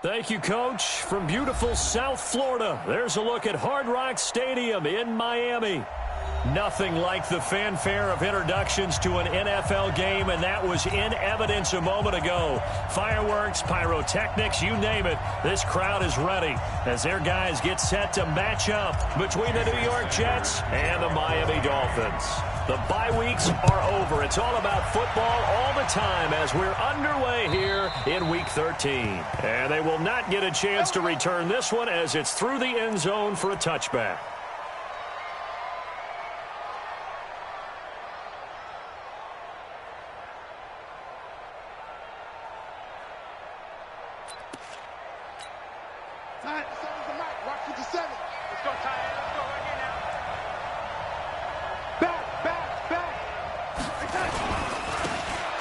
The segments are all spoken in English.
Thank you, Coach. From beautiful South Florida, there's a look at Hard Rock Stadium in Miami. Nothing like the fanfare of introductions to an NFL game, and that was in evidence a moment ago. Fireworks, pyrotechnics, you name it. This crowd is ready as their guys get set to match up between the New York Jets and the Miami Dolphins. The bye weeks are over. It's all about football all the time as we're underway here in Week 13. And they will not get a chance to return this one as it's through the end zone for a touchback.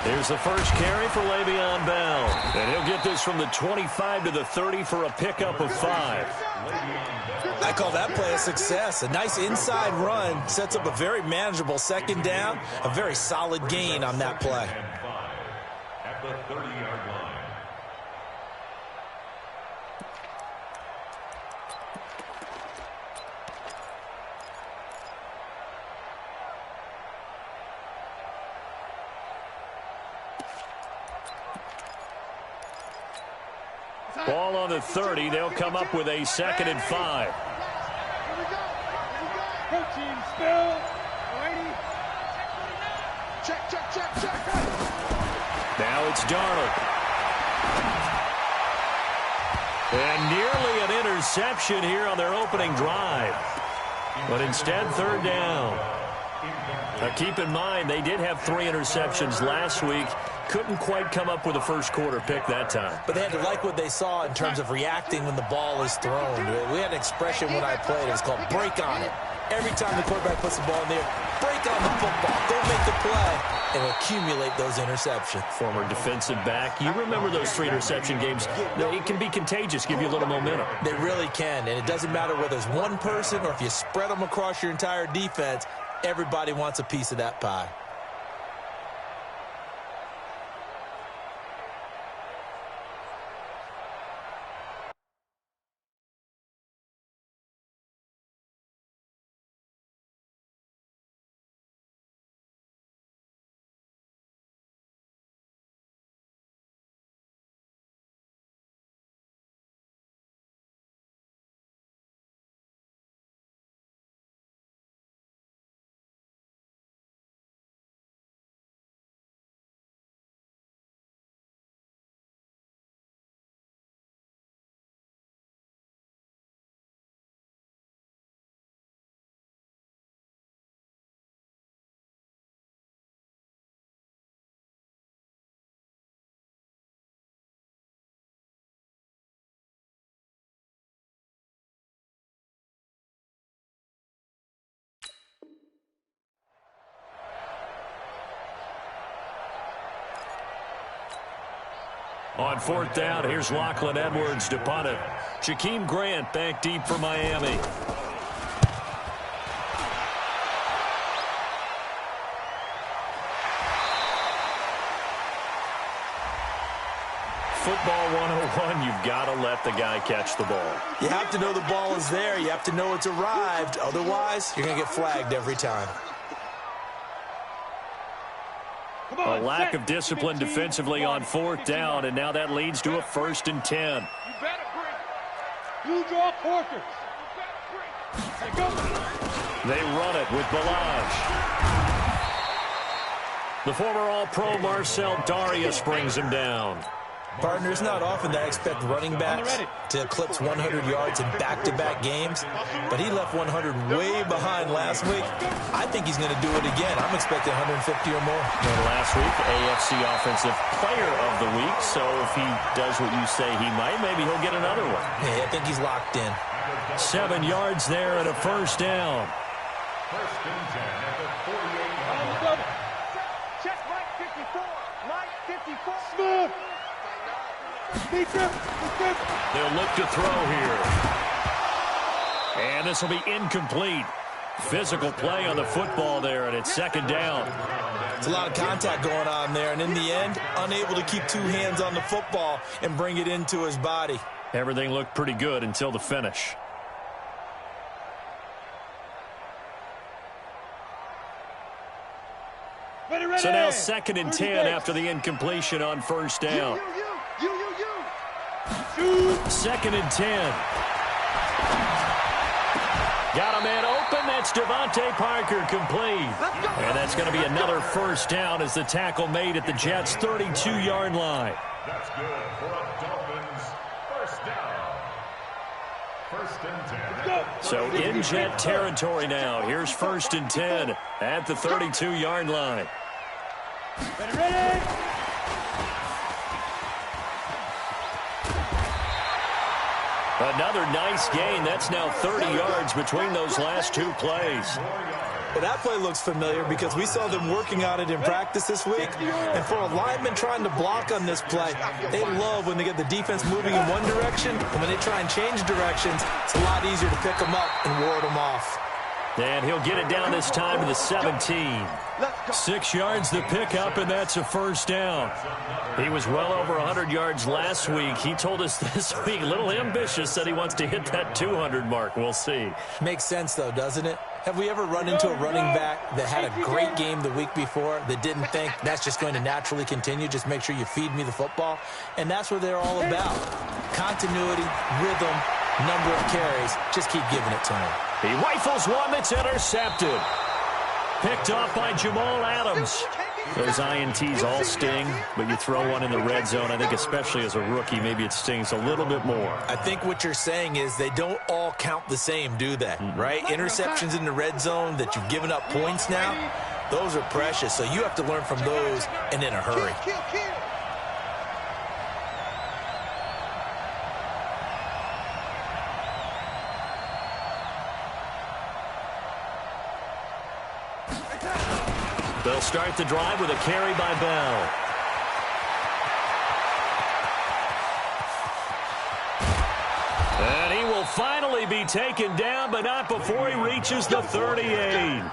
Here's the first carry for Le'Veon Bell. And he'll get this from the 25 to the 30 for a pickup of 5. I call that play a success. A nice inside run sets up a very manageable second down. A very solid gain on that play. At the 30-yard line. Ball on the 30. They'll come up with a 2nd and 5. Now it's Darnold. And nearly an interception here on their opening drive. But instead, 3rd down. Now keep in mind, they did have 3 interceptions last week. Couldn't quite come up with a first quarter pick that time. But they had to like what they saw in terms of reacting when the ball is thrown. We had an expression when I played. It was called break on it. Every time the quarterback puts the ball in there, break on the football. Don't make the play and accumulate those interceptions. Former defensive back. You remember those 3 interception games. It can be contagious, give you a little momentum. They really can, and it doesn't matter whether it's one person or if you spread them across your entire defense. Everybody wants a piece of that pie. On 4th down, here's Lachlan Edwards to punt it. Jakeem Grant back deep for Miami. Football 101, you've got to let the guy catch the ball. You have to know the ball is there. You have to know it's arrived. Otherwise, you're going to get flagged every time. A lack of discipline defensively on 4th down, and now that leads to a 1st and 10. You draw quarters. They run it with Balaj. The former All-Pro Marcel Darius brings him down. Partner, it's not often that I expect running backs to eclipse 100 yards in back-to-back games, but he left 100 way behind last week. I think he's going to do it again. I'm expecting 150 or more. And last week, AFC Offensive Player of the Week, so if he does what you say he might, maybe he'll get another one. Hey, I think he's locked in. 7 yards there and a 1st down. 1st and 10 at the 48-yard line. Check Mike 54. Mike 54. Smooth. They'll look to throw here. And this will be incomplete. Physical play on the football there, and it's 2nd down. It's a lot of contact going on there, and in the end, unable to keep two hands on the football and bring it into his body. Everything looked pretty good until the finish. So now 2nd and 10 after the incompletion on first down. 2nd and 10. Got a man open. That's Devontae Parker, complete. And that's going to be another first down as the tackle made at the Jets' 32-yard line. That's good for a Dolphins first down. 1st and 10. So in Jet territory now. Here's 1st and 10 at the 32-yard line. Ready? Another nice gain. That's now 30 yards between those last two plays. Well, that play looks familiar because we saw them working on it in practice this week. And for a lineman trying to block on this play, they love when they get the defense moving in one direction. And when they try and change directions, it's a lot easier to pick them up and ward them off. And he'll get it down this time to the 17. 6 yards the pickup, and that's a first down. He was well over 100 yards last week. He told us this week, a little ambitious, that he wants to hit that 200 mark. We'll see. Makes sense, though, doesn't it? Have we ever run into a running back that had a great game the week before that didn't think that's just going to naturally continue? Just make sure you feed me the football. And that's what they're all about. Continuity, rhythm, number of carries. Just keep giving it to him. He rifles one that's intercepted. Picked off by Jamal Adams. Those INTs all sting, but you throw one in the red zone, I think especially as a rookie, maybe it stings a little bit more. I think what you're saying is they don't all count the same, do they? Right? Interceptions in the red zone that you've given up points now, those are precious. So you have to learn from those and in a hurry. They'll start the drive with a carry by Bell. And he will finally be taken down, but not before he reaches the 38.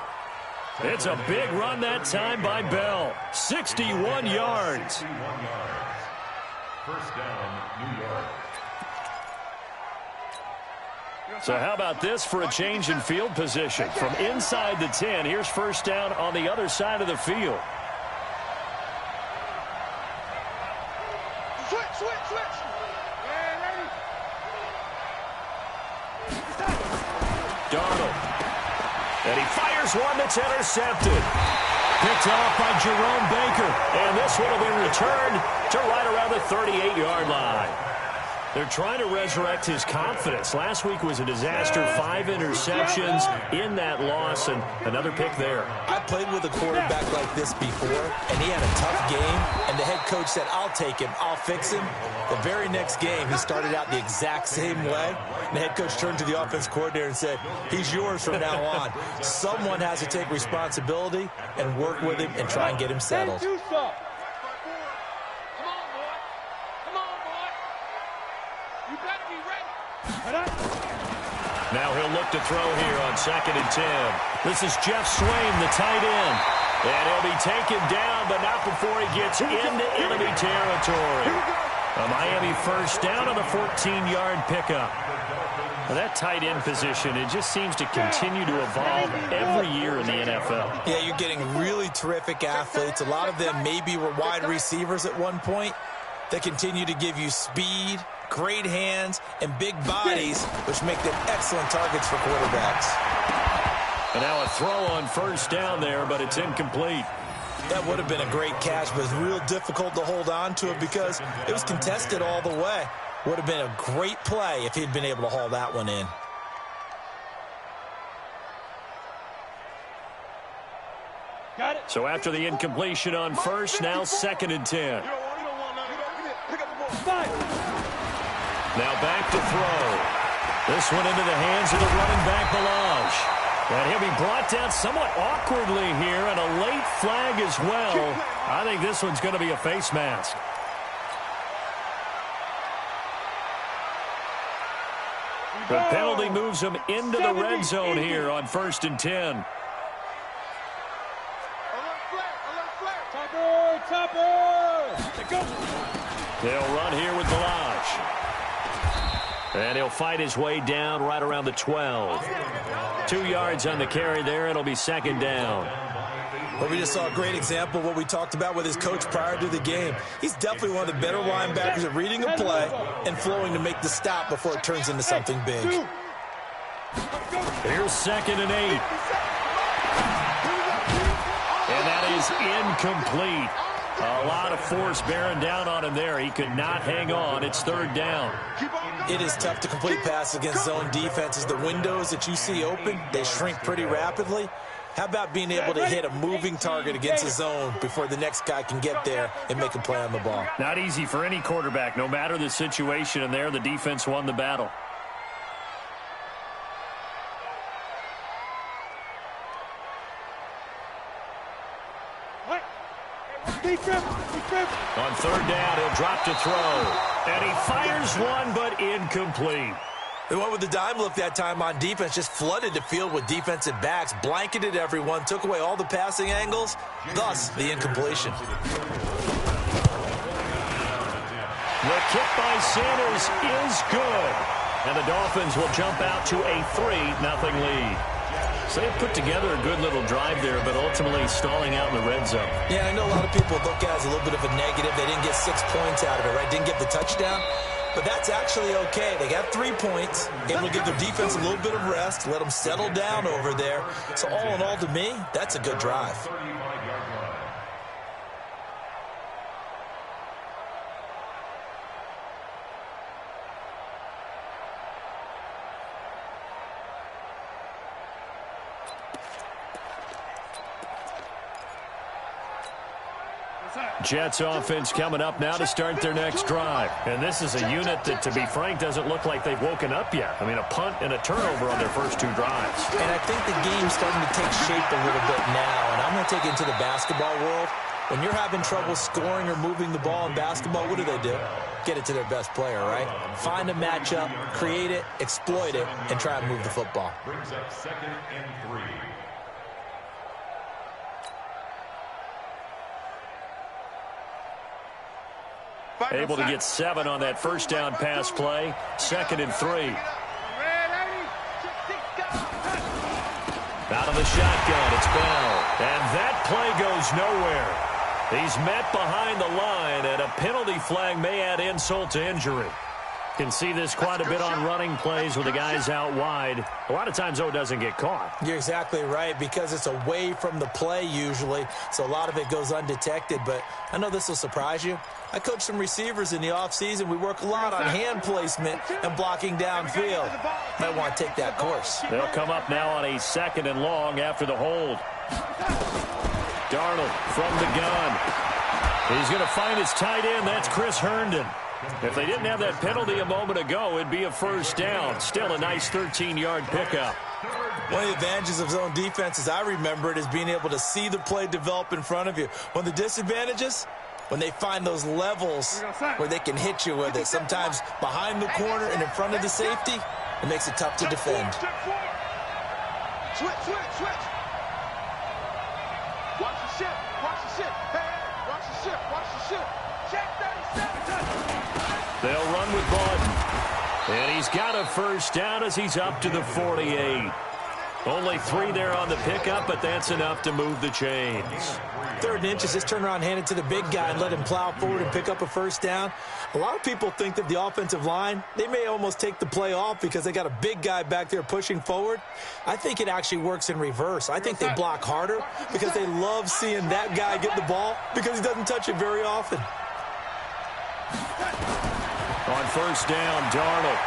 It's a big run that time by Bell. 61 yards. 61 yards. First down, New York. So how about this for a change in field position? From inside the 10, here's first down on the other side of the field. Switch. Darnold. And he fires one that's intercepted. Picked off by Jerome Baker. And this one will be returned to right around the 38-yard line. They're trying to resurrect his confidence. Last week was a disaster. 5 interceptions in that loss, and another pick there. I played with a quarterback like this before, and he had a tough game, and the head coach said, I'll take him, I'll fix him. The very next game, he started out the exact same way, and the head coach turned to the offense coordinator and said, he's yours from now on. Someone has to take responsibility and work with him and try and get him settled. Now he'll look to throw here on 2nd and 10. This is Jeff Swain, the tight end. And he'll be taken down, but not before he gets into enemy territory. A Miami first down on the 14-yard pickup. Now that tight end position, it just seems to continue to evolve every year in the NFL. Yeah, you're getting really terrific athletes. A lot of them maybe were wide receivers at one point. They continue to give you speed, great hands, and big bodies, which make them excellent targets for quarterbacks. And now a throw on first down there, but it's incomplete. That would have been a great catch, but it's real difficult to hold on to it because it was contested all the way. Would have been a great play if he'd been able to haul that one in. Got it. So after the incompletion on first, now 2nd and 10. Now back to throw. This one into the hands of the running back, Balaj. And he'll be brought down somewhat awkwardly here, and a late flag as well. I think this one's going to be a face mask. The penalty moves him into the red zone here on 1st and 10. They'll run here with Balaj. And he'll fight his way down right around the 12. 2 yards on the carry there. It'll be second down. Well, we just saw a great example of what we talked about with his coach prior to the game. He's definitely one of the better linebackers at reading a play and flowing to make the stop before it turns into something big. Here's 2nd and 8. And that is incomplete. A lot of force bearing down on him there. He could not hang on. It's 3rd down. It is tough to complete passes against zone defenses. The windows that you see open, they shrink pretty rapidly. How about being able to hit a moving target against a zone before the next guy can get there and make a play on the ball? Not easy for any quarterback, no matter the situation. And there, the defense won the battle. On 3rd down, he'll drop to throw. And he fires one, but incomplete. They went with the dime look that time on defense, just flooded the field with defensive backs, blanketed everyone, took away all the passing angles, thus the incompletion. The kick by Sanders is good. And the Dolphins will jump out to a 3-0 lead. So they put together a good little drive there, but ultimately stalling out in the red zone. Yeah, I know a lot of people look at it as a little bit of a negative. They didn't get 6 points out of it, right? Didn't get the touchdown. But that's actually okay. They got 3 points. Able to give their defense a little bit of rest, let them settle down over there. So all in all, to me, that's a good drive. Jets offense coming up now to start their next drive. And this is a unit that, to be frank, doesn't look like they've woken up yet. I mean, a punt and a turnover on their first 2 drives. And I think the game's starting to take shape a little bit now. And I'm going to take it into the basketball world. When you're having trouble scoring or moving the ball in basketball, what do? Get it to their best player, right? Find a matchup, create it, exploit it, and try and move the football. Brings up 2nd and 3. Able to get 7 on that first down pass play. 2nd and 3. Out of the shotgun, it's Bell. And that play goes nowhere. He's met behind the line, and a penalty flag may add insult to injury. Can see this quite a bit on running plays with the guys out wide. A lot of times, though, it doesn't get caught. You're exactly right, because it's away from the play usually, so a lot of it goes undetected. But I know this will surprise you. I coach some receivers in the offseason. We work a lot on hand placement and blocking downfield. Might want to take that course. They'll come up now on a 2nd and long after the hold. Darnold from the gun. He's going to find his tight end. That's Chris Herndon. If they didn't have that penalty a moment ago, it'd be a first down. Still a nice 13-yard pickup. One of the advantages of zone defense, as I remember it, is being able to see the play develop in front of you. One of the disadvantages, when they find those levels where they can hit you with it. Sometimes behind the corner and in front of the safety, it makes it tough to defend. Switch. Watch the ship. Hey, watch the ship. Check 37. They'll run with Baldwin. And he's got a first down as he's up to the 48. Only 3 there on the pickup, but that's enough to move the chains. 3rd and inches, just turn around, hand it to the big guy, and let him plow forward and pick up a first down. A lot of people think that the offensive line, they may almost take the play off because they got a big guy back there pushing forward. I think it actually works in reverse. I think they block harder because they love seeing that guy get the ball because he doesn't touch it very often. On first down, Darnold.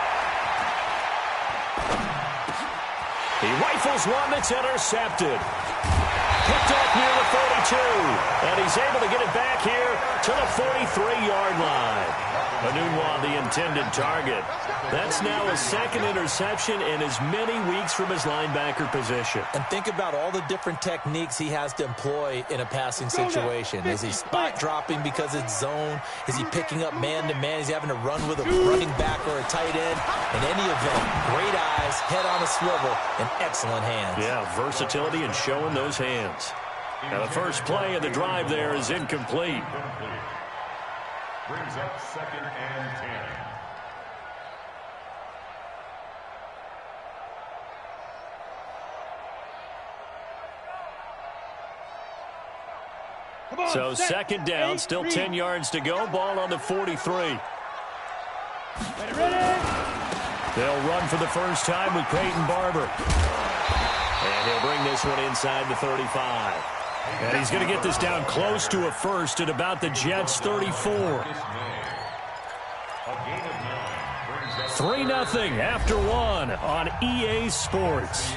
He rifles one that's intercepted. Picked up near the 42. And he's able to get it back here to the 43-yard line. Anunwa, the intended target. That's now his 2nd interception in as many weeks from his linebacker position. And think about all the different techniques he has to employ in a passing situation. Is he spot dropping because it's zone? Is he picking up man-to-man? Is he having to run with a running back or a tight end? In any event, great eyes, head on a swivel, and excellent hands. Yeah, versatility and showing those hands. Now the first play of the drive there is incomplete. Brings up 2nd and 10. So 2nd down, still 10 yards to go. Ball on the 43. They'll run for the first time with Peyton Barber. And he'll bring this one inside the 35. And he's going to get this down close to a first at about the Jets' 34. 3-0 after 1 on EA Sports.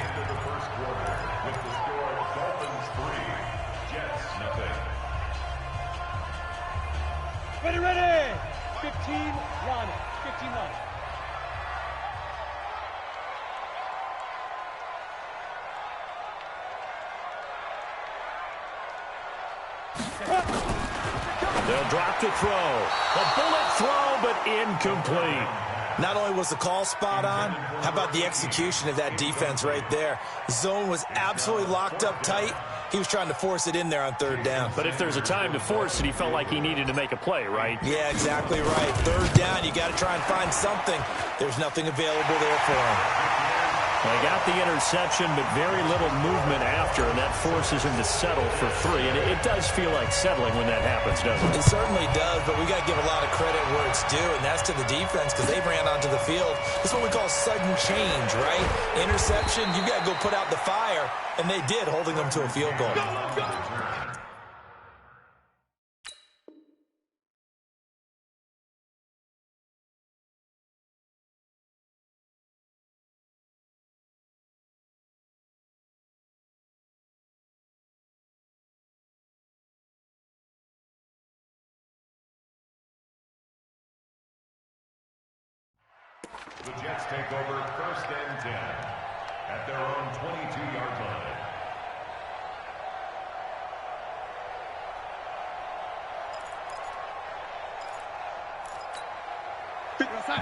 Ready. 15 line. 15 line. They'll drop the throw. A bullet throw, but incomplete. Not only was the call spot on, how about the execution of that defense right there? The zone was absolutely locked up tight. He was trying to force it in there on 3rd down. But if there's a time to force it, he felt like he needed to make a play, right? Yeah, exactly right. 3rd down, you got to try and find something. There's nothing available there for him. They got the interception, but very little movement after, and that forces him to settle for 3. And it does feel like settling when that happens, doesn't it? It certainly does, but we got to give a lot of credit where it's due, and that's to the defense because they ran onto the field. That's what we call sudden change, right? Interception, you got to go put out the fire, and they did, holding them to a field goal. The Jets take over 1st and 10 at their own 22-yard line.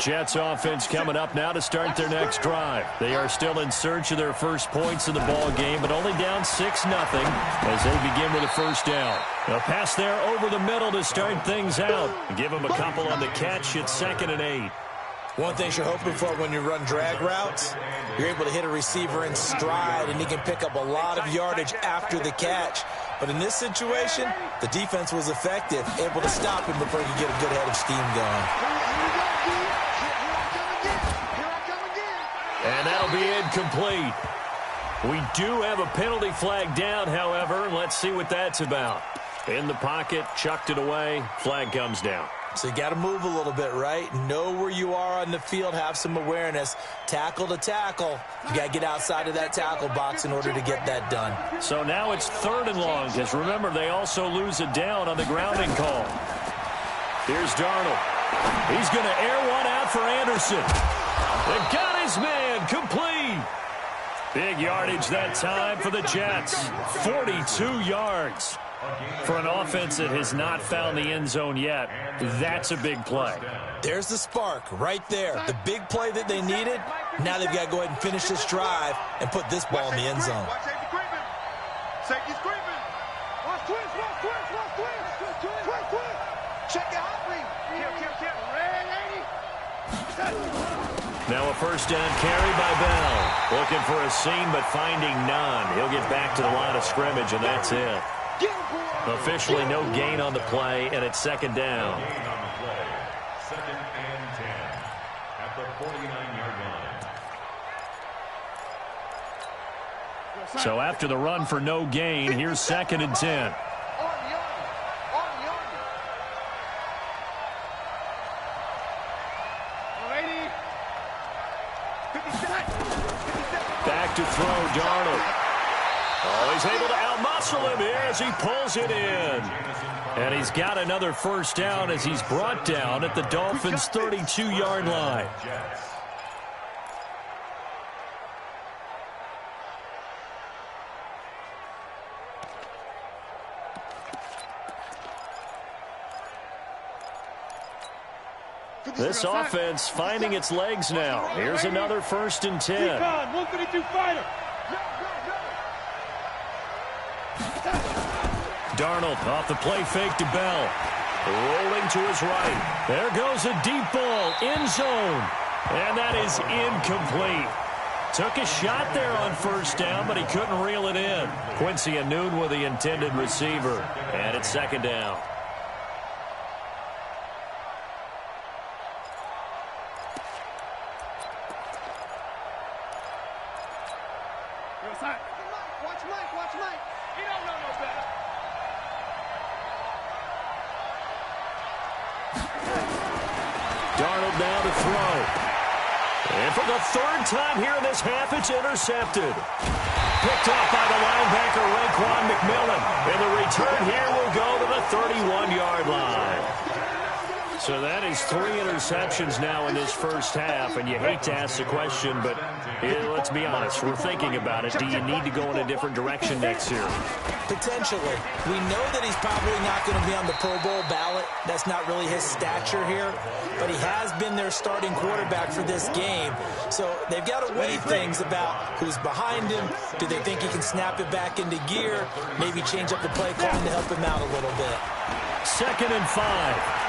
Jets offense coming up now to start their next drive. They are still in search of their first points in the ball game, but only down 6-0 as they begin with a 1st down. A pass there over the middle to start things out. Give them a couple on the catch at 2nd and 8. One thing you're hoping for when you run drag routes, you're able to hit a receiver in stride, and he can pick up a lot of yardage after the catch. But in this situation, the defense was effective, able to stop him before he could get a good head of steam going. And that'll be incomplete. We do have a penalty flag down, however. Let's see what that's about. In the pocket, chucked it away, flag comes down. So you got to move a little bit, right? Know where you are on the field, have some awareness. Tackle to tackle. You got to get outside of that tackle box in order to get that done. So now it's 3rd and long, because remember, they also lose a down on the grounding call. Here's Darnold. He's going to air one out for Anderson. They've got his man complete. Big yardage that time for the Jets. 42 yards. For an offense that has not found the end zone yet, that's a big play. There's the spark right there. The big play that they needed. Now they've got to go ahead and finish this drive and put this ball in the end zone. Safety's creeping. Watch twist. Check it out, please. Kill. Red lady. Now a 1st down carry by Bell. Looking for a seam, but finding none. He'll get back to the line of scrimmage, and that's it. Officially no gain on the play, and it's 2nd down. Gain on the play. 2nd and 10 at the 49-yard line. So after the run for no gain, here's 2nd and 10. Back to throw, Darnold. Oh, he's able to outmuscle him here as he pulls it in. And he's got another 1st down as he's brought down at the Dolphins' 32-yard line. This offense finding its legs now. Here's another 1st and 10. 152 fighter. Darnold off the play fake to Bell. Rolling to his right. There goes a deep ball, end zone. And that is incomplete. Took a shot there on first down, but he couldn't reel it in. Quincy Anoon with the intended receiver. And it's second down. Watch Mike. He don't know no better. Darnold now to throw. And for the third time here in this half, it's intercepted. Picked off by the linebacker, Raekwon McMillan. And the return here will go to the 31-yard line. So that is 3 interceptions now in this first half, and you hate to ask the question, but let's be honest, we're thinking about it. Do you need to go in a different direction next year? Potentially. We know that he's probably not going to be on the Pro Bowl ballot. That's not really his stature here, but he has been their starting quarterback for this game. So they've got to weigh things about who's behind him. Do they think he can snap it back into gear? Maybe change up the play calling to help him out a little bit. 2nd and 5.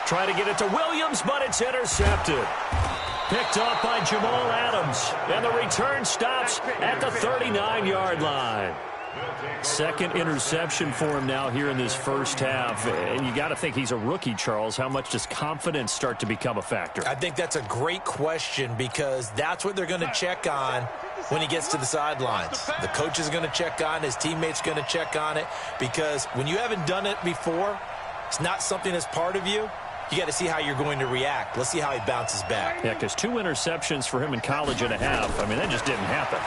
Try to get it to Williams, but it's intercepted. Picked off by Jamal Adams. And the return stops at the 39-yard line. 2nd interception for him now here in this first half. And you got to think he's a rookie, Charles. How much does confidence start to become a factor? I think that's a great question because that's what they're going to check on when he gets to the sidelines. The coach is going to check on, his teammates going to check on it, because when you haven't done it before, it's not something that's part of you. You got to see how you're going to react. Let's see how he bounces back. Yeah, because 2 interceptions for him in college and a half. I mean, that just didn't happen.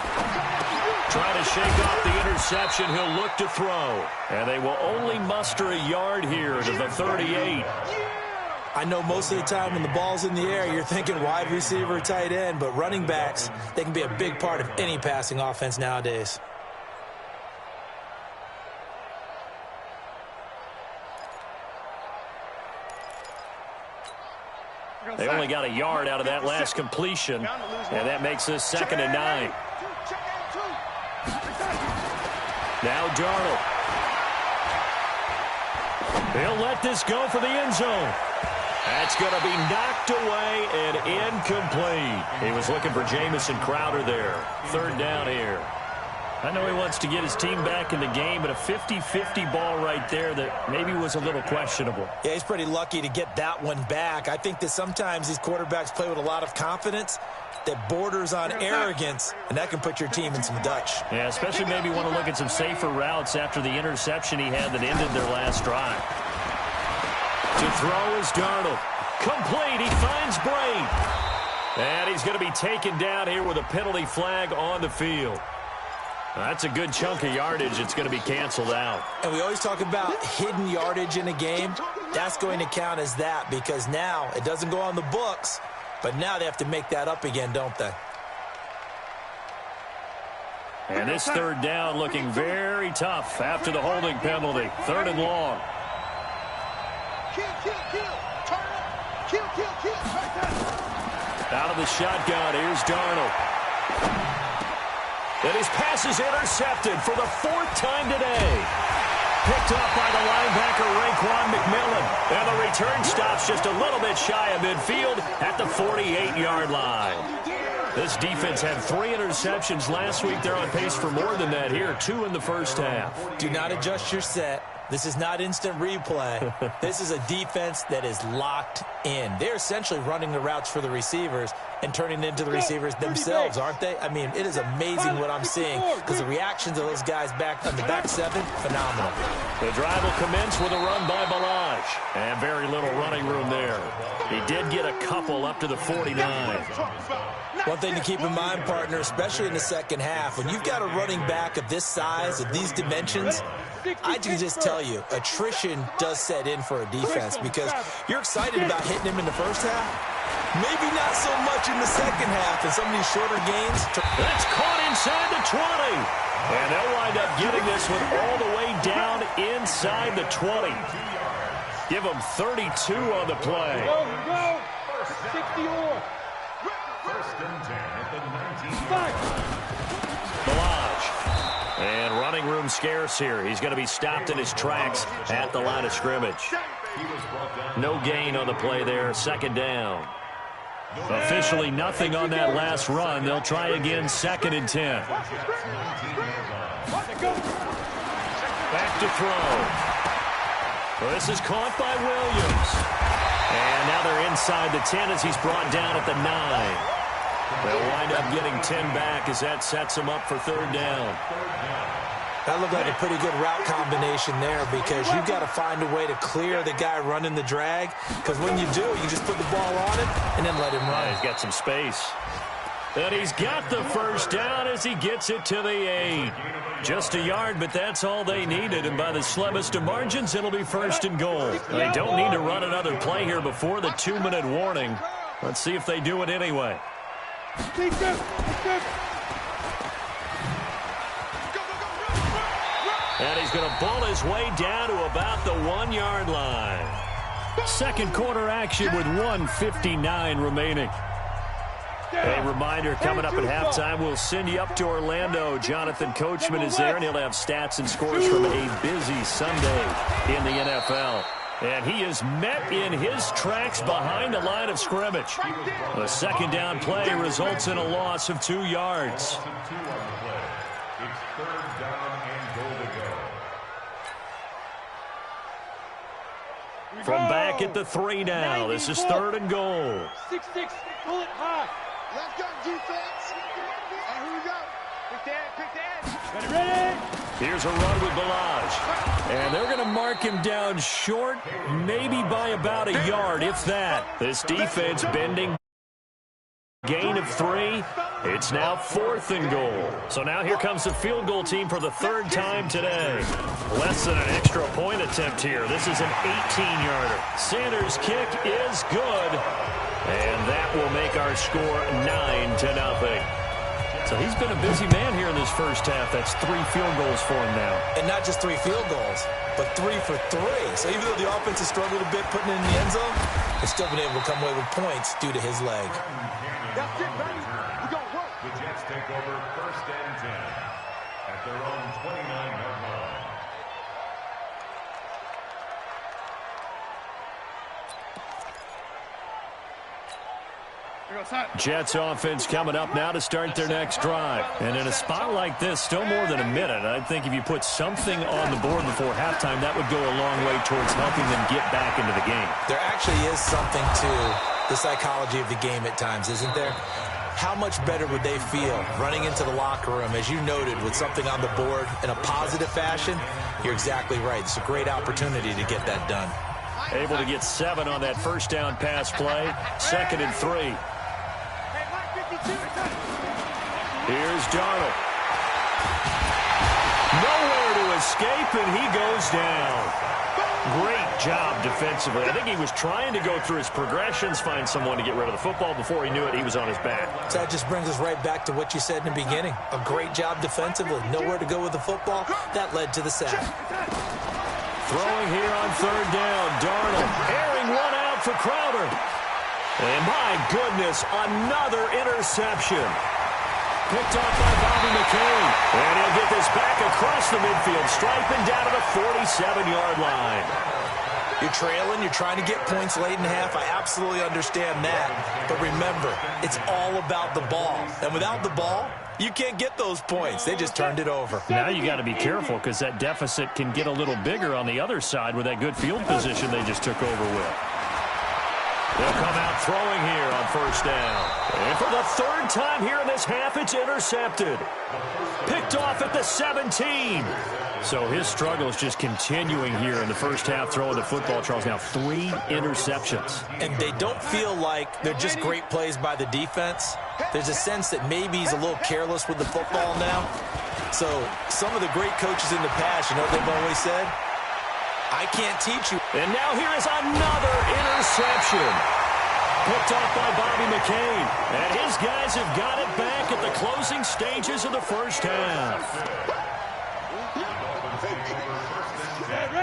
Trying to shake off the interception. He'll look to throw. And they will only muster a yard here to the 38. I know most of the time when the ball's in the air, you're thinking wide receiver, tight end, but running backs, they can be a big part of any passing offense nowadays. They only got a yard out of that last completion, and that makes this 2nd and 9. Now Darnold. He'll let this go for the end zone. That's going to be knocked away and incomplete. He was looking for Jamison Crowder there. 3rd down here. I know he wants to get his team back in the game, but a 50-50 ball right there that maybe was a little questionable. Yeah, he's pretty lucky to get that one back. I think that sometimes these quarterbacks play with a lot of confidence that borders on arrogance, and that can put your team in some Dutch. Yeah, especially maybe want to look at some safer routes after the interception he had that ended their last drive. To throw is Darnold. Complete. He finds Braid. And he's going to be taken down here with a penalty flag on the field. That's a good chunk of yardage. It's going to be canceled out. And we always talk about hidden yardage in a game. That's going to count as that because now it doesn't go on the books, but now they have to make that up again, don't they? And this 3rd down looking very tough after the holding penalty. 3rd and long. Out of the shotgun, here's Darnold. And his pass is intercepted for the 4th time today. Picked off by the linebacker, Raekwon McMillan. And the return stops just a little bit shy of midfield at the 48-yard line. This defense had 3 interceptions last week. They're on pace for more than that here, 2 in the first half. Do not adjust your set. This is not instant replay. This is a defense that is locked in. They're essentially running the routes for the receivers and turning it into the receivers themselves, aren't they? I mean, it is amazing what I'm seeing because the reactions of those guys back on the back 7, phenomenal. The drive will commence with a run by Balaj. And very little running room there. He did get a couple up to the 49. One thing to keep in mind, partner, especially in the second half, when you've got a running back of this size, of these dimensions, I can just tell you, attrition does set in for a defense because you're excited about hitting him in the first half. Maybe not so much in the second half in some of these shorter games. That's caught inside the 20. And they'll wind up getting this one all the way down inside the 20. Give them 32 on the play. Go. 60 or. 1st and 10 at the 19. Balaj. And running room scarce here. He's going to be stopped in his tracks at the line of scrimmage. No gain on the play there. Second down. Officially nothing on that last run. They'll try again, 2nd and 10. Back to throw. Well, this is caught by Williams. And now they're inside the 10 as he's brought down at the 9. They'll wind up getting 10 back as that sets them up for 3rd down. That looked like a pretty good route combination there because you've got to find a way to clear the guy running the drag, because when you do, you just put the ball on him and then let him run. He's got some space. And he's got the first down as he gets it to the 8. Just a yard, but that's all they needed. And by the slimmest of margins, it'll be 1st and goal. They don't need to run another play here before the 2-minute warning. Let's see if they do it anyway. And he's going to ball his way down to about the 1-yard line. Second quarter action with 1:59 remaining. A reminder, coming up at halftime, we'll send you up to Orlando. Jonathan Coachman is there, and he'll have stats and scores from a busy Sunday in the NFL. And he is met in his tracks behind the line of scrimmage. The second down play results in a loss of 2 yards. From back at the 3 now. This is 3rd and goal. 6-6, pull it high. Let's go, defense. Here we go. Quick that. Ready? Here's a run with Balaj. And they're going to mark him down short, maybe by about a yard, if that. This defense bending. Gain of 3. It's now 4th and goal. So now here comes the field goal team for the 3rd time today. Less than an extra point attempt here. This is an 18-yarder. Sanders' kick is good. And that will make our score 9-0. So he's been a busy man here in this first half. That's 3 field goals for him now. And not just 3 field goals, but 3 for 3. So even though the offense has struggled a bit putting it in the end zone, they've still been able to come away with points due to his leg. That's it, baby. We gonna work. The Jets take over 1st and 10 at their own 29-yard line. Jets offense coming up now to start their next drive. And in a spot like this, still more than a minute, I think if you put something on the board before halftime, that would go a long way towards helping them get back into the game. There actually is something to the psychology of the game at times, isn't there? How much better would they feel running into the locker room, as you noted, with something on the board in a positive fashion? You're exactly right. It's a great opportunity to get that done. Able to get 7 on that first down pass play. 2nd and 3. Here's Darnold. Nowhere to escape, and he goes down. Great job defensively. I think he was trying to go through his progressions, find someone to get rid of the football. Before he knew it, he was on his back. So that just brings us right back to what you said in the beginning. A great job defensively. Nowhere to go with the football. That led to the sack. Throwing here on 3rd down. Darnold airing one out for Crowder. And my goodness, another interception. Picked off by Bobby McCain. And he'll get this back across the midfield, striping down to the 47-yard line. You're trailing, you're trying to get points late in the half. I absolutely understand that. But remember, it's all about the ball. And without the ball, you can't get those points. They just turned it over. Now you got to be careful because that deficit can get a little bigger on the other side with that good field position they just took over with. They'll come out throwing here on 1st down. And for the 3rd time here in this half, it's intercepted. Picked off at the 17. So his struggle is just continuing here in the first half throwing the football, Charles. Now 3 interceptions. And they don't feel like they're just great plays by the defense. There's a sense that maybe he's a little careless with the football now. So some of the great coaches in the past, you know what they've always said? I can't teach you. And now here is another interception. Picked off by Bobby McCain. And his guys have got it back at the closing stages of the first half.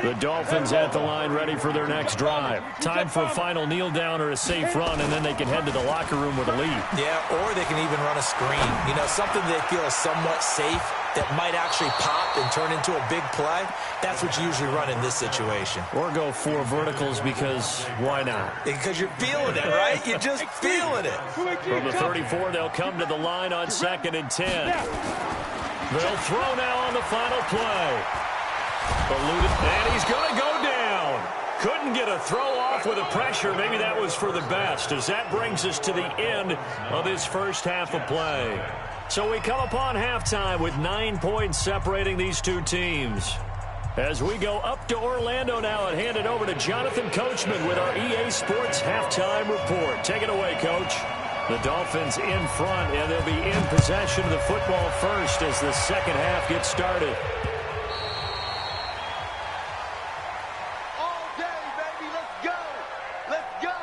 The Dolphins at the line ready for their next drive. Time for a final kneel down or a safe run, and then they can head to the locker room with a lead. Yeah, or they can even run a screen. You know, something they feel is somewhat safe that might actually pop and turn into a big play. That's what you usually run in this situation. Or go 4 verticals because why not? Because you're feeling it, right? You're just feeling it. From the 34, they'll come to the line on 2nd and 10. They'll throw now on the final play. Eluded, and he's going to go down. Couldn't get a throw off with the pressure. Maybe that was for the best, as that brings us to the end of this first half of play. So we come upon halftime with 9 points separating these two teams. As we go up to Orlando now and hand it over to Jonathan Coachman with our EA Sports Halftime Report. Take it away, Coach. The Dolphins in front, and they'll be in possession of the football first as the second half gets started. All day, baby. Let's go. Let's go.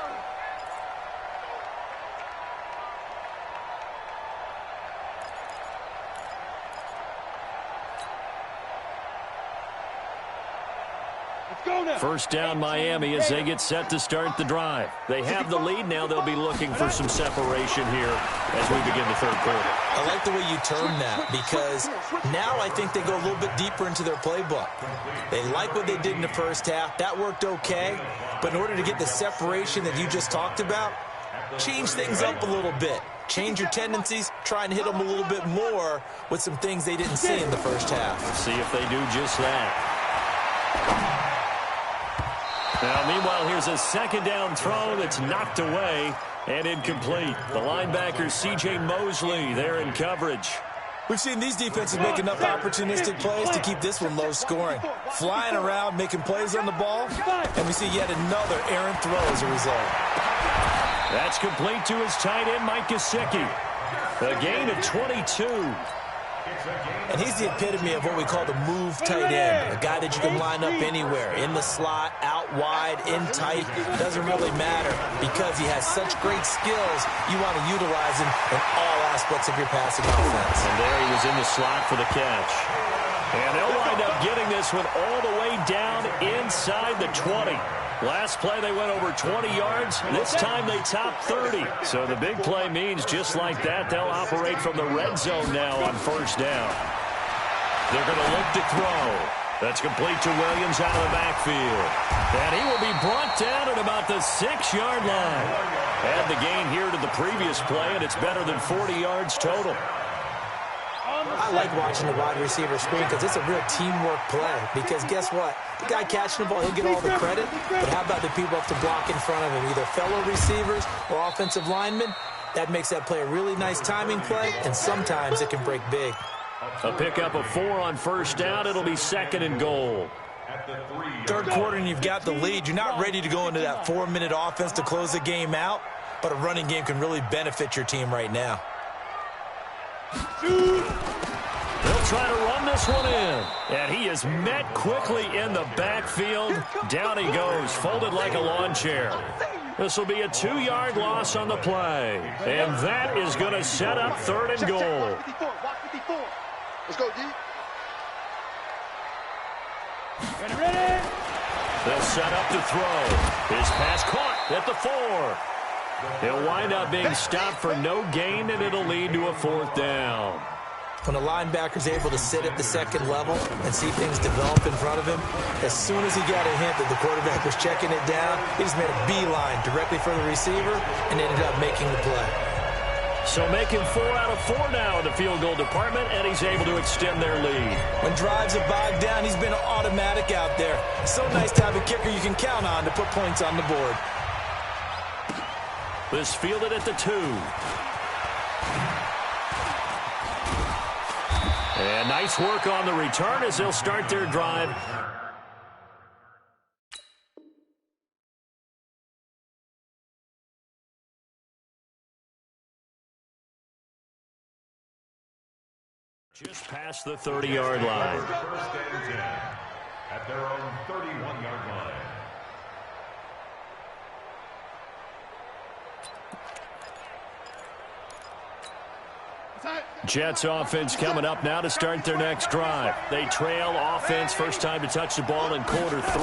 First down Miami as they get set to start the drive. They have the lead. Now they'll be looking for some separation here as we begin the third quarter. I like the way you term that, because now I think they go a little bit deeper into their playbook. They like what they did in the first half. That worked okay. But in order to get the separation that you just talked about, change things up a little bit. Change your tendencies. Try and hit them a little bit more with some things they didn't see in the first half. See if they do just that. Now, meanwhile, here's a second down throw that's knocked away and incomplete. The linebacker, C.J. Mosley, there in coverage. We've seen these defenses make enough opportunistic plays to keep this one low scoring. Flying around, making plays on the ball, and we see yet another errant throw as a result. That's complete to his tight end, Mike Gesicki. A gain of 22. And he's the epitome of what we call the move tight end, a guy that you can line up anywhere, in the slot, out wide, in tight. Doesn't really matter because he has such great skills. You want to utilize him in all aspects of your passing offense. And there he was in the slot for the catch. And they'll wind up getting this one all the way down inside the 20. Last play, they went over 20 yards. This time, they topped 30. So the big play means just like that, they'll operate from the red zone now on first down. They're going to look to throw. That's complete to Williams out of the backfield. And he will be brought down at about the 6-yard line. Add the gain here to the previous play, and it's better than 40 yards total. I like watching the wide receiver screen because it's a real teamwork play. Because guess what? The guy catching the ball, he'll get all the credit. But how about the people have to block in front of him, either fellow receivers or offensive linemen? That makes that play a really nice timing play, and sometimes it can break big. A pickup of 4 on first down. It'll be 2nd and goal. Third quarter and you've got the lead. You're not ready to go into that 4-minute offense to close the game out, but a running game can really benefit your team right now. They'll try to run this one in. And he is met quickly in the backfield. Down he goes, folded like a lawn chair. This will be a 2-yard loss on the play. And that is going to set up 3rd and goal. Let's go, D. Ready? They'll set up to throw. His pass caught at the 4. He'll wind up being stopped for no gain, and it'll lead to a 4th down. When a linebacker's able to sit at the second level and see things develop in front of him, as soon as he got a hint that the quarterback was checking it down, he just made a beeline directly for the receiver and ended up making the play. So making 4 out of 4 now in the field goal department, and he's able to extend their lead. When drives have bogged down, he's been automatic out there. So nice to have a kicker you can count on to put points on the board. This fielded at the 2. And nice work on the return as they'll start their drive. Just past the 30-yard line. First and 10 at their own 31-yard line. Jets offense coming up now to start their next drive. They trail offense, first time to touch the ball in quarter 3,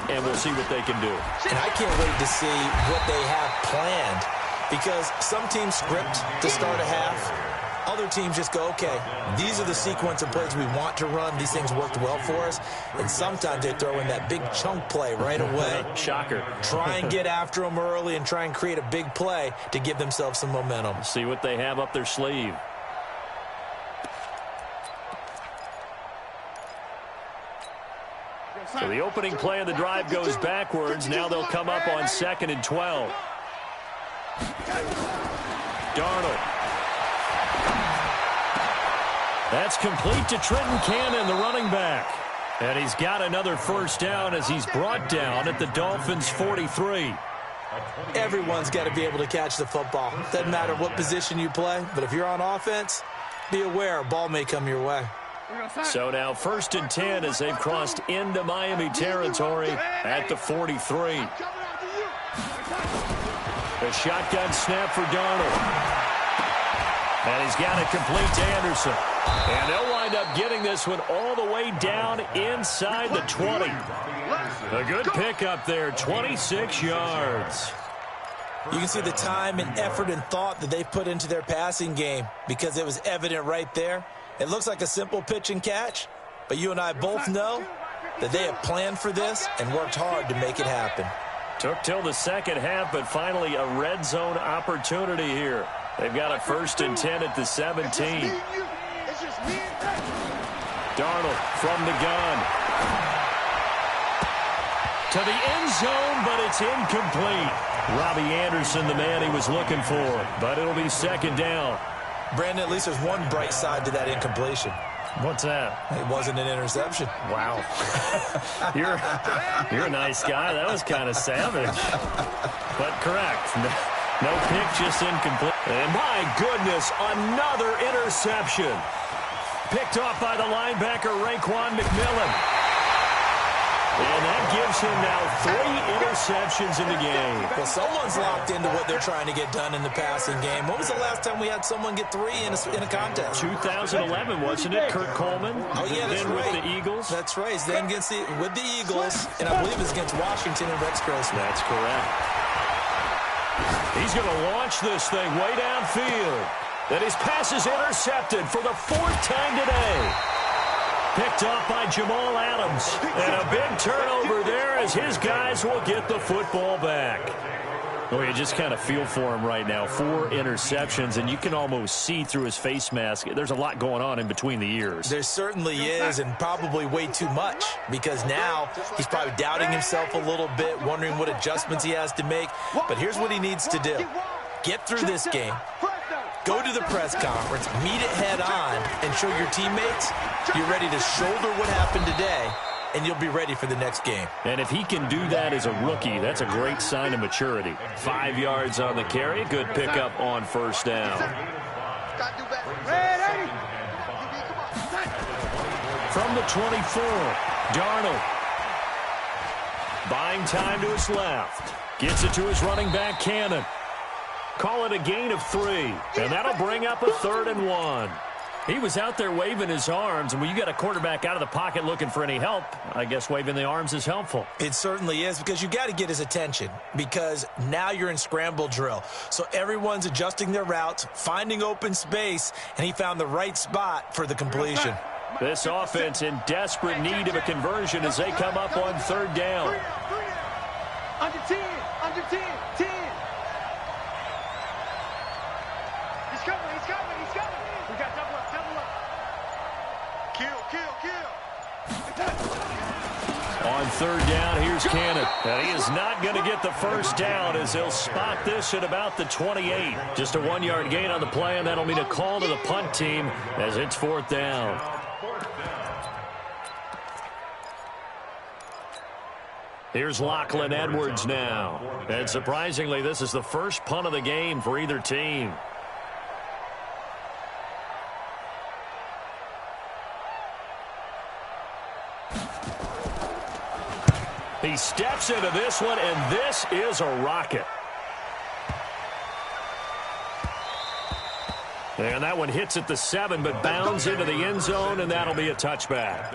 and we'll see what they can do. And I can't wait to see what they have planned, because some teams script to start a half. Other teams just go, okay, these are the sequence of plays we want to run. These things worked well for us. And sometimes they throw in that big chunk play right away. Shocker. Try and get after them early and try and create a big play to give themselves some momentum. See what they have up their sleeve. So the opening play of the drive goes backwards. Now they'll come up on 2nd and 12. Darnold. That's complete to Trenton Cannon, the running back. And he's got another first down as he's brought down at the Dolphins' 43. Everyone's got to be able to catch the football. Doesn't matter what position you play, but if you're on offense, be aware a ball may come your way. So now 1st and 10 as they've crossed into Miami territory at the 43. The shotgun snap for Darnold. And he's got it complete to Anderson. And they'll wind up getting this one all the way down inside the 20. A good pickup there, 26 yards. You can see the time and effort and thought that they put into their passing game, because it was evident right there. It looks like a simple pitch and catch, but you and I both know that they have planned for this and worked hard to make it happen. Took till the second half, but finally a red zone opportunity here. They've got a 1st and 10 at the 17. Darnold from the gun. To the end zone, but it's incomplete. Robbie Anderson, the man he was looking for, but it'll be 2nd down. Brandon, at least there's one bright side to that incompletion. What's that? It wasn't an interception. Wow. You're a nice guy. That was kind of savage. But correct. No pick, just incomplete. And my goodness, another interception. Picked off by the linebacker, Raekwon McMillan. And that gives him now 3 interceptions in the game. Well, someone's locked into what they're trying to get done in the passing game. When was the last time we had someone get 3 in a contest? 2011, wasn't it? Kurt Coleman. Oh, yeah, that's then right. With the Eagles. That's right. Then with the Eagles, and I believe it's against Washington and Rex Grossman. That's correct. He's going to launch this thing way downfield. And his pass is intercepted for the 4th time today. Picked off by Jamal Adams. And a big turnover there as his guys will get the football back. Well, you just kind of feel for him right now. 4 interceptions, and you can almost see through his face mask. There's a lot going on in between the ears. There certainly is, and probably way too much, because now he's probably doubting himself a little bit, wondering what adjustments he has to make. But here's what he needs to do. Get through this game. Go to the press conference, meet it head on, and show your teammates you're ready to shoulder what happened today, and you'll be ready for the next game. And if he can do that as a rookie, that's a great sign of maturity. 5 yards on the carry, good pickup on 1st down. From the 24, Darnold. Buying time to his left. Gets it to his running back, Cannon. Call it a gain of 3, and that'll bring up a 3rd and 1. He was out there waving his arms, and when you got a quarterback out of the pocket looking for any help, I guess waving the arms is helpful. It certainly is, because you got to get his attention, because now you're in scramble drill. So everyone's adjusting their routes, finding open space, and he found the right spot for the completion. This offense in desperate need of a conversion as they come up on 3rd down. Under 10, 10. He's coming. We got double up. Kill. On 3rd down, here's Cannon. And he is not going to get the first down as they'll spot this at about the 28. Just a 1-yard gain on the play, and that'll mean a call to the punt team as it's 4th down. Here's Lachlan Edwards now. And surprisingly, this is the first punt of the game for either team. He steps into this one, and this is a rocket. And that one hits at the 7, but bounds into the end zone, and that'll be a touchback.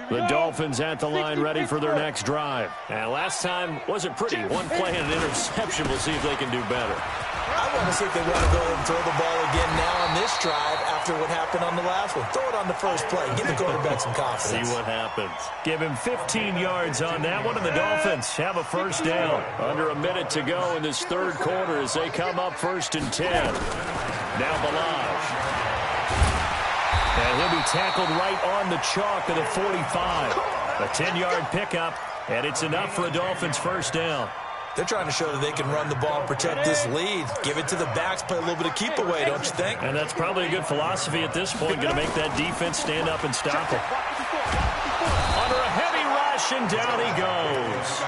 The Dolphins at the line ready for their next drive. And last time wasn't pretty. One play and an interception. We'll see if they can do better. I want to see if they want to go and throw the ball again now on this drive after what happened on the last one. Throw it on the first play. Give the quarterback some confidence. See what happens. Give him 15 yards on that one, and the Dolphins have a first down. Under a minute to go in this third quarter as they come up 1st and 10. Now Balaj. And he'll be tackled right on the chalk of the 45. A 10-yard pickup, and it's enough for a Dolphins first down. They're trying to show that they can run the ball and protect this lead. Give it to the backs, play a little bit of keep away, don't you think? And that's probably a good philosophy at this point, going to make that defense stand up and stop it. Under a heavy rush, and down he goes.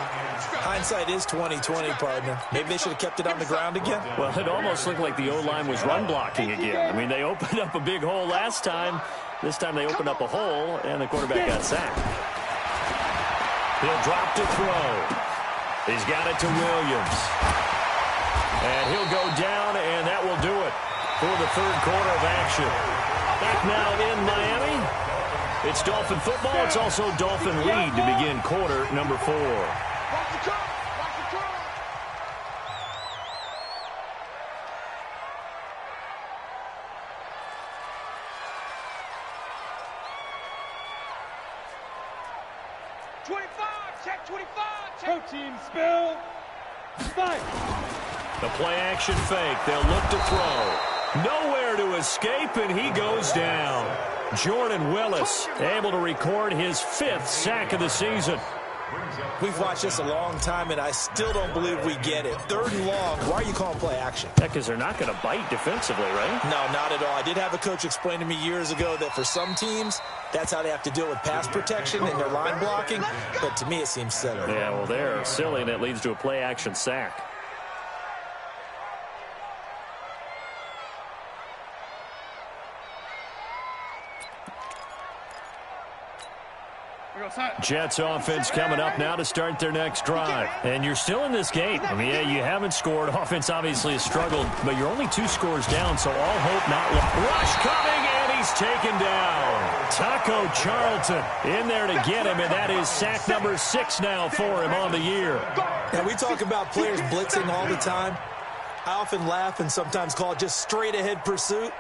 Hindsight is 20/20, partner. Maybe they should have kept it on the ground again. Well, it almost looked like the O-line was run blocking again. I mean, they opened up a big hole last time. This time they opened up a hole, and the quarterback got sacked. He'll drop to throw. He's got it to Williams. And he'll go down, and that will do it for the third quarter of action. Back now in Miami. It's Dolphin football. It's also Dolphin lead to begin quarter number 4. Watch the curl. Watch the curl. Check 25. Protein spill. Spike. The play action fake. They'll look to throw. Nowhere to escape, and he goes down. Jordan Willis able to record his 5th sack of the season. We've watched this a long time, and I still don't believe we get it. 3rd and long. Why are you calling play action? Yeah, because they're not going to bite defensively, right? No, not at all. I did have a coach explain to me years ago that for some teams, that's how they have to deal with pass protection and their line blocking. But to me, it seems silly. Yeah, well, they're silly, and it leads to a play action sack. Jets offense coming up now to start their next drive. And you're still in this game. I mean, yeah, you haven't scored. Offense obviously has struggled, but you're only 2 scores down, so all hope not lost. Rush coming, and he's taken down. Taco Charlton in there to get him, and that is sack number 6 now for him on the year. Now, we talk about players blitzing all the time. I often laugh and sometimes call it just straight-ahead pursuit.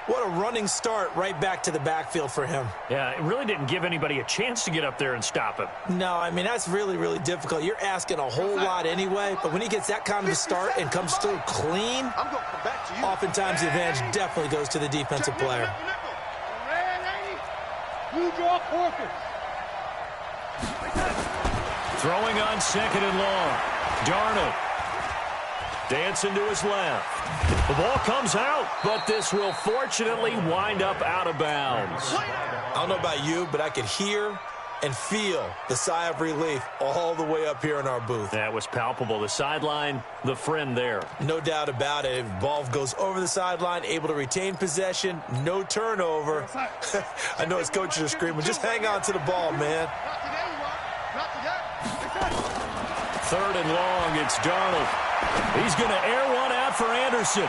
What a running start right back to the backfield for him. Yeah, it really didn't give anybody a chance to get up there and stop him. No, I mean, that's really, really difficult. You're asking a whole lot anyway, but when he gets that kind of a start and comes through clean, oftentimes the advantage definitely goes to the defensive player. Throwing on 2nd and long. Darnold dancing to his left. The ball comes out, but this will fortunately wind up out of bounds. I don't know about you, but I could hear and feel the sigh of relief all the way up here in our booth. That was palpable. The sideline, the friend there. No doubt about it. If ball goes over the sideline, able to retain possession, no turnover. I know his coaches are screaming, just hang on to the ball, man. Not today. 3rd and long, it's Darnold. He's going to air one out for Anderson.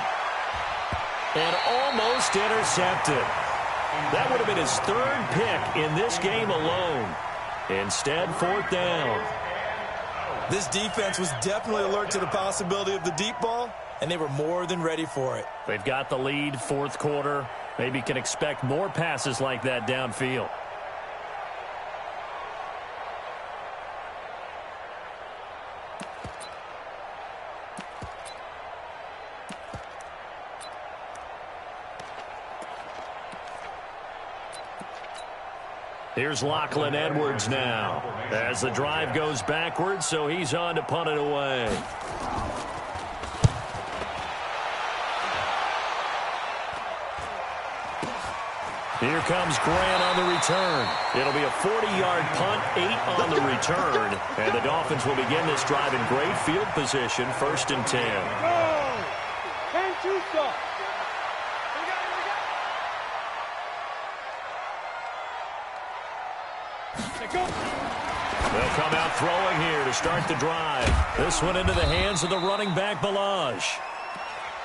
And almost intercepted. That would have been his 3rd pick in this game alone. Instead, 4th down. This defense was definitely alert to the possibility of the deep ball, and they were more than ready for it. They've got the lead, 4th quarter. Maybe can expect more passes like that downfield. Here's Lachlan Edwards now as the drive goes backwards, so he's on to punt it away. Here comes Grant on the return. It'll be a 40-yard punt, 8 on the return. And the Dolphins will begin this drive in great field position, 1st and 10. They'll come out throwing here to to start the drive. This one into the hands of the running back, Balaj.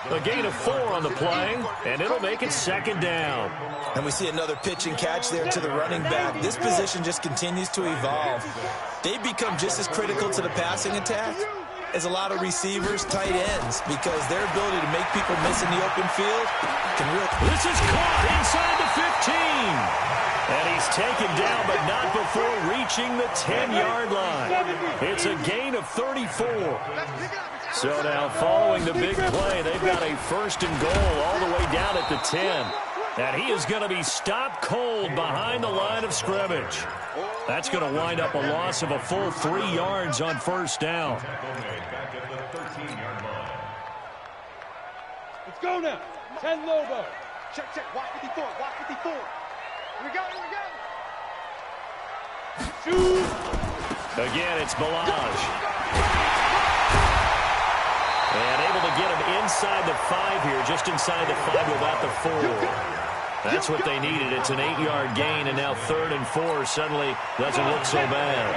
A gain of 4 on the play, and it'll make it 2nd down. And we see another pitch and catch there to the running back. This position just continues to evolve. They become just as critical to the passing attack as a lot of receivers, tight ends, because their ability to make people miss in the open field can really... This is caught inside the 15. And he's taken down, but not before reaching the 10-yard line. It's a gain of 34. So now following the big play, they've got a 1st and goal all the way down at the 10. And he is going to be stopped cold behind the line of scrimmage. That's going to wind up a loss of a full 3 yards on 1st down. Let's go now. 10 Lobo. Check, watch 54, watch 54. Here we go. Shoot. Again, it's Balaj. And able to get him inside the 5 here, just inside the 5 without the 4. That's what they needed. It's an 8-yard gain, and now 3rd and 4 suddenly doesn't look so bad.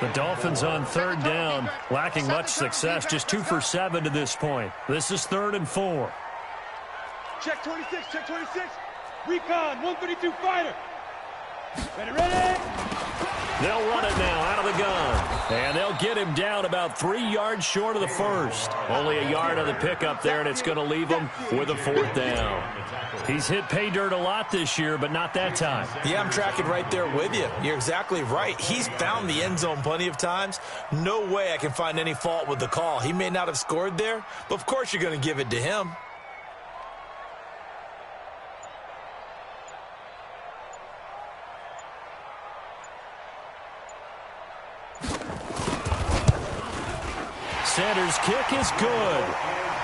The Dolphins on 3rd down, lacking much success, just 2 for 7 to this point. This is 3rd and 4. Check 26. Recon, 132 fighter. Ready. They'll run it now out of the gun. And they'll get him down about 3 yards short of the 1st. Only a yard on the pickup there, and it's going to leave him with a 4th down. He's hit pay dirt a lot this year, but not that time. Yeah, I'm tracking right there with you. You're exactly right. He's found the end zone plenty of times. No way I can find any fault with the call. He may not have scored there, but of course you're going to give it to him. Sanders' kick is good.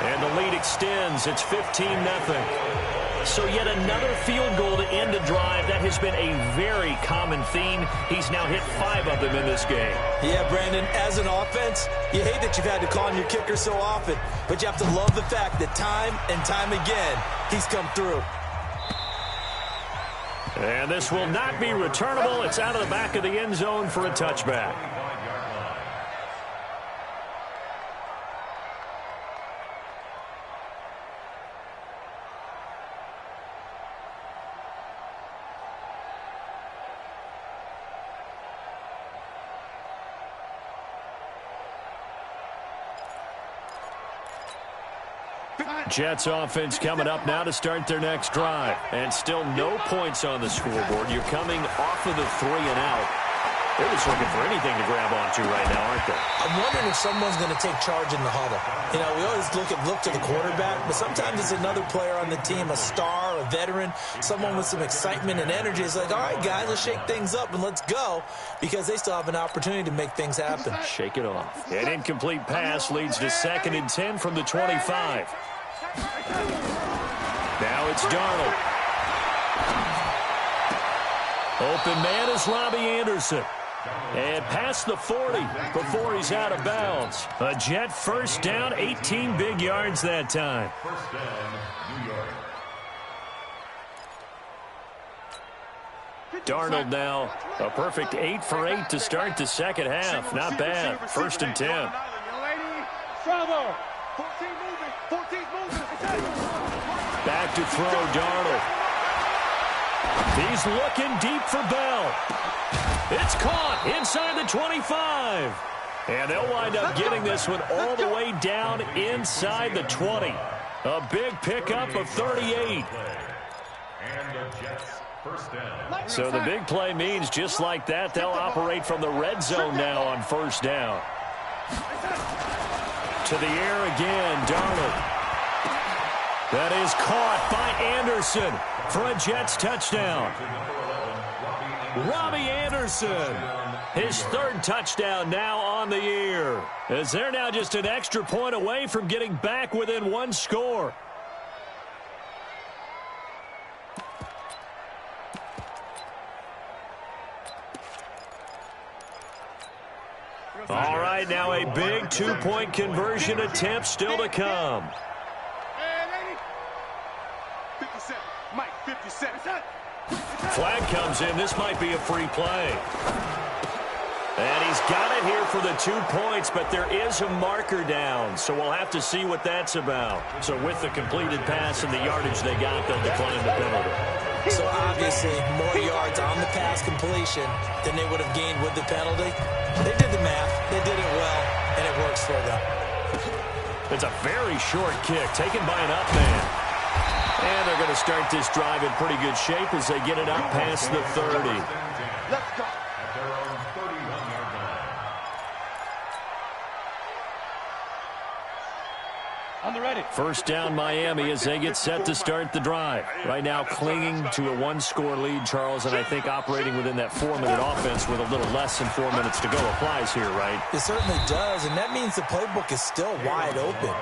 And the lead extends. It's 15-0. So yet another field goal to end a drive. That has been a very common theme. He's now hit 5 of them in this game. Yeah, Brandon, as an offense, you hate that you've had to call on your kicker so often, but you have to love the fact that time and time again, he's come through. And this will not be returnable. It's out of the back of the end zone for a touchback. Jets offense coming up now to start their next drive. And still no points on the scoreboard. You're coming off of the 3 and out. They're just looking for anything to grab onto right now, aren't they? I'm wondering if someone's going to take charge in the huddle. You know, we always look to the quarterback, but sometimes it's another player on the team, a star, a veteran, someone with some excitement and energy. It's like, all right, guys, let's shake things up and let's go, because they still have an opportunity to make things happen. Shake it off. An incomplete pass leads to 2nd and 10 from the 25. Now it's Darnold. Open man is Robbie Anderson. And past the 40 before he's out of bounds. A Jet 1st down, 18 big yards that time. First down, New York. Darnold now a perfect 8 for 8 to start the 2nd half. Not bad. 1st and 10. Bravo. 14 moving. Back to throw, Darnold. He's looking deep for Bell. It's caught inside the 25. And they'll wind up getting this one all the way down inside the 20. A big pickup of 38. And the Jets, first down. So the big play means just like that, they'll operate from the red zone now on 1st down. To the air again, Darnold. That is caught by Anderson for a Jets touchdown. Robbie Anderson, his 3rd touchdown now on the year, as they're now just an extra point away from getting back within 1 score. All right, now a big 2-point conversion attempt still to come. 57. Mike, 57. Flag comes in. This might be a free play. And he's got it here for the 2 points, but there is a marker down, so we'll have to see what that's about. So with the completed pass and the yardage they got, they'll decline the penalty. So obviously more yards on the pass completion than they would have gained with the penalty. They did the math. They did it well, and it works for them. It's a very short kick taken by an up man. And they're going to start this drive in pretty good shape as they get it up past the 30. Let's go. At their own 31-yard line. On the ready. First down Miami as they get set to start the drive. Right now clinging to a 1-score lead, Charles, and I think operating within that 4-minute offense with a little less than 4 minutes to go applies here, right? It certainly does, and that means the playbook is still wide open.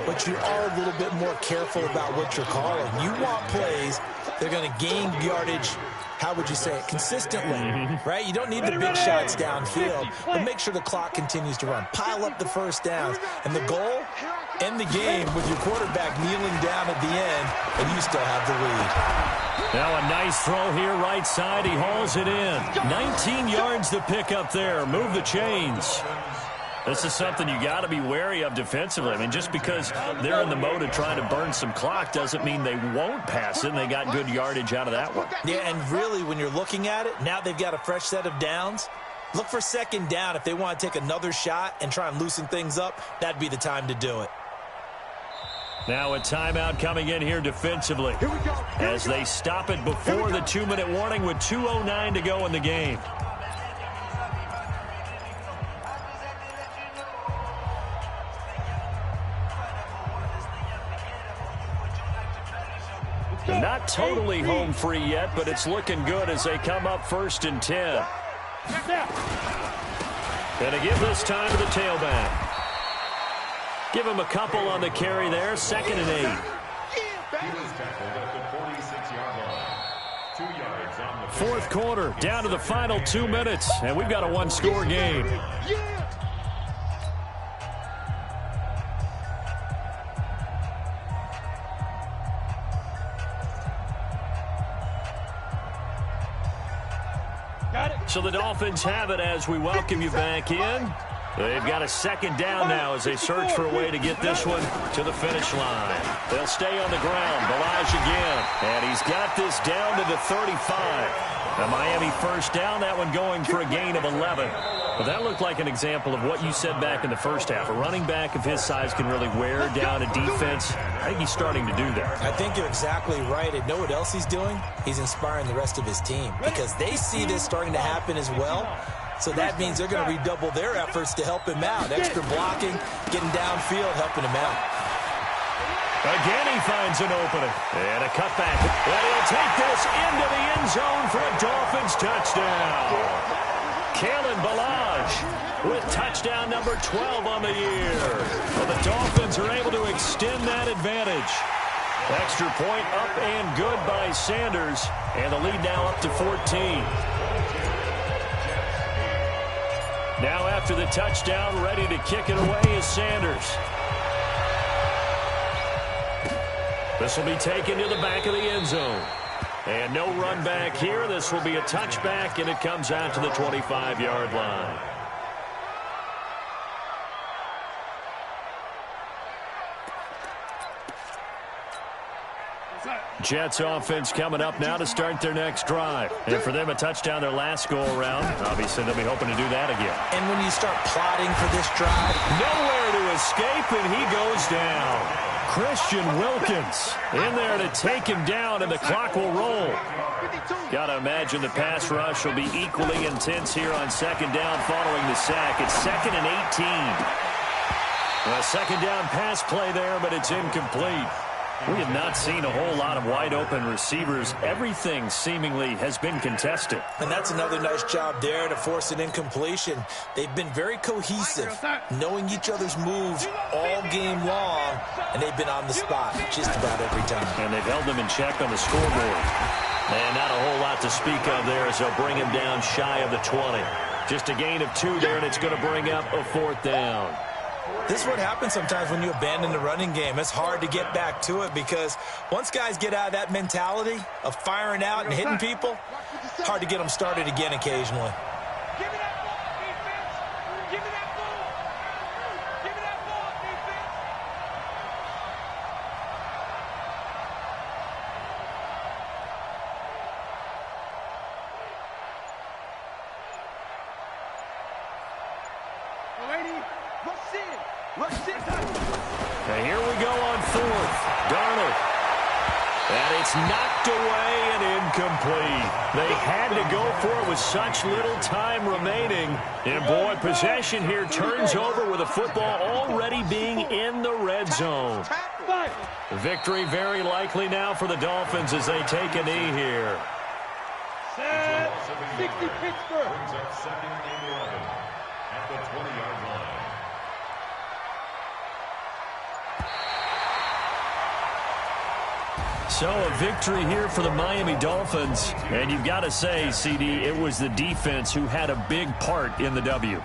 But you are a little bit more careful about what you're calling. You want plays, they're going to gain yardage, how would you say it, consistently, right? You don't need the big shots downfield, but make sure the clock continues to run. Pile up the first downs, and the goal, end the game with your quarterback kneeling down at the end, and you still have the lead. Now a nice throw here right side. He hauls it in. 19 yards to pick up there. Move the chains. This is something you got to be wary of defensively. I mean, just because they're in the mode of trying to burn some clock doesn't mean they won't pass it, and they got good yardage out of that one. Yeah, and really, when you're looking at it, now they've got a fresh set of downs. Look for second down. If they want to take another shot and try and loosen things up, that'd be the time to do it. Now a timeout coming in here defensively as they stop it before the 2-minute warning with 2:09 to go in the game. Not totally home free yet, but it's looking good as they come up 1st and 10. And to give this time to the tailback. Give him a couple on the carry there. 2nd and 8. He was tackled at the 46-yard line. 2 yards on the 4th quarter, down to the final 2 minutes, and we've got a 1-score game. So the Dolphins have it as we welcome you back in. They've got a 2nd down now as they search for a way to get this one to the finish line. They'll stay on the ground. Balaj again. And he's got this down to the 35. The Miami 1st down, that one going for a gain of 11. But that looked like an example of what you said back in the first half. A running back of his size can really wear down a defense. I think he's starting to do that. I think you're exactly right. And know what else he's doing? He's inspiring the rest of his team because they see this starting to happen as well. So that means they're going to redouble their efforts to help him out. Extra blocking, getting downfield, helping him out. Again, he finds an opening. And a cutback. And he'll take this into the end zone for a Dolphins touchdown. Kalen Balaj with touchdown number 12 on the year. Well, the Dolphins are able to extend that advantage. Extra point up and good by Sanders. And the lead now up to 14. Now after the touchdown, ready to kick it away is Sanders. This will be taken to the back of the end zone. And no run back here. This will be a touchback, and it comes out to the 25-yard line. Jets offense coming up now to start their next drive. And for them, a touchdown their last go-around. Obviously, they'll be hoping to do that again. And when you start plotting for this drive, nowhere to escape, and he goes down. Christian Wilkins in there to take him down, and the clock will roll. Got to imagine the pass rush will be equally intense here on 2nd down following the sack. It's 2nd and 18. A 2nd down pass play there, but it's incomplete. We have not seen a whole lot of wide-open receivers. Everything seemingly has been contested. And that's another nice job there to force an incompletion. They've been very cohesive, knowing each other's moves all game long, and they've been on the spot just about every time. And they've held them in check on the scoreboard. And not a whole lot to speak of there as they'll bring him down shy of the 20. Just a gain of 2 there, and it's going to bring up a 4th down. This is what happens sometimes when you abandon the running game. It's hard to get back to it because once guys get out of that mentality of firing out and hitting people, hard to get them started again occasionally. And here we go on fourth. Darnold. And it's knocked away and incomplete. They had to go for it with such little time remaining. And, boy, possession here turns over with the football already being in the red zone. Victory very likely now for the Dolphins as they take a knee here. 60 Pittsburgh. Brings up second and 11 at the 20-yard line. So a victory here for the Miami Dolphins. And you've got to say, CD, it was the defense who had a big part in the W.